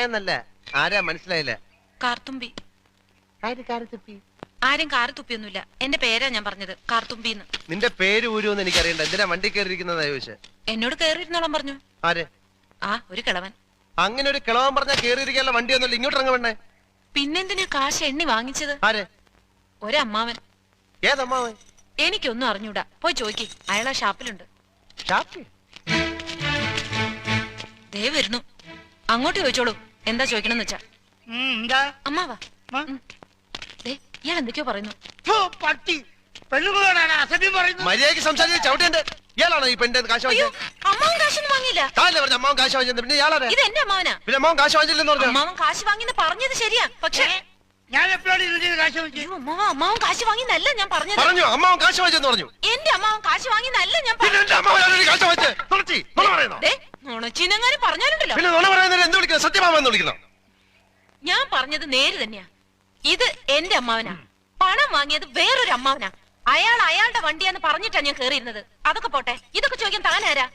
എന്നല്ല. ആരാ മനസ്സിലായില്ല? കാർത്തുമ്പി. ആരും കാറ് തുപ്പിയൊന്നുമില്ല. എന്റെ പേരാ ഞാൻ പറഞ്ഞത്, കാർത്തുമ്പിന്ന്. നിന്റെ പേര് ഊരുവെന്ന് എനിക്കറിയണ്ട. എന്തിനാ വണ്ടി കയറിയിരിക്കുന്നതാ ചോദിച്ചേ? എന്നോട് കേറിയിരുന്നോളം പറഞ്ഞു. ആര്? ആ, ഒരു കിളവൻ. അങ്ങനെ ഒരു കിളവൻ പറഞ്ഞാ കേറിയിരിക്കാനുള്ള വണ്ടി ഒന്നുമില്ല. ഇങ്ങോട്ട് ഇറങ്ങ. പിന്നെന്തിനാ കാശ് എണ്ണി വാങ്ങിച്ചത്? ആര്? ഒരമ്മാവൻ. ഏതമ്മാവൻ? എനിക്കൊന്നും അറിഞ്ഞൂടാ. പോയി ചോദിക്ക്, അയാളാ ഷാപ്പിലുണ്ട്. ദേ വരുന്നു. അങ്ങോട്ട് ചോദിച്ചോളൂ, എന്താ ചോദിക്കണമെന്ന് വെച്ചാ. അമ്മാവാ, ഇയാൾ എന്തൊക്കെയോ പറയുന്നു. മര്യാദയ്ക്ക് സംസാരിച്ച് ചവിട്ടേണ്ട. ഇയാളാണോ ഈ പെണ്ണിന്റെ കാശ് വാങ്ങിയത്? അമ്മാവൻ കാശൊന്നും വാങ്ങിയില്ല. അമ്മാവൻ കാശ് വാങ്ങിച്ചത് പിന്നെ ഇയാളാണ്. ഇത് എന്റെ അമ്മാവനാ. പിന്നെ അമ്മാവൻ കാശ് വാങ്ങിച്ചില്ലെന്ന് പറഞ്ഞു. അമ്മാവൻ കാശ് വാങ്ങിന്ന് പറഞ്ഞത് ശരിയാ, പക്ഷേ ഞാൻ എപ്പോഴാണ് കാശ് വാങ്ങിച്ചത്? അമ്മാവൻ കാശ് വാങ്ങിന്നല്ല ഞാൻ പറഞ്ഞത്. പറഞ്ഞു അമ്മാവൻ കാശ് വാങ്ങിച്ചെന്ന് പറഞ്ഞു. എന്റെ അമ്മാവൻ കാശ് വാങ്ങിന്നല്ല ഞാൻ നുണച്ചിനെങ്ങാനും പറഞ്ഞാലുണ്ടല്ലോ. പിന്നെ നുണ പറയുന്നത് എന്ത് വിളിക്കുന്നത്? സത്യമാമെന്ന് വിളിക്കുന്നു. ഞാൻ പറഞ്ഞത് നേര് തന്നെയാ. ഇത് എന്റെ അമ്മാവനാ. പണം വാങ്ങിയത് വേറൊരു അമ്മാവനാ. അയാൾ അയാളുടെ വണ്ടിയാന്ന് പറഞ്ഞിട്ടാ ഞാൻ കേറിയിരുന്നത്. അതൊക്കെ പോട്ടെ, ഇതൊക്കെ ചോദിക്കാൻ താനാരാ?